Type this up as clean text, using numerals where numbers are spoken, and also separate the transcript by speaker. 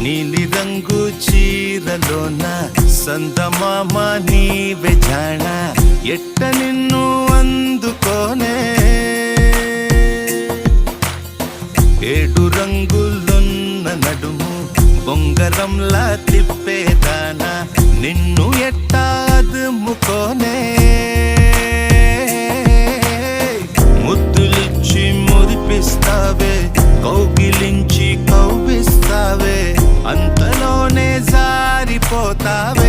Speaker 1: నీలి రంగు చీరలోన సందమామ నీవే జాణ ఎట్ట నిన్ను అందుకోనే ఏడు రంగులున్న నడుము బొంగరంలా తిప్పేదానా నిన్ను ఎట్టా అదుముకోనే ముద్దులిచ్చి మురిపిస్తావే కౌగిలించి కౌగిస్తావే అంతలోనే జారిపోతావే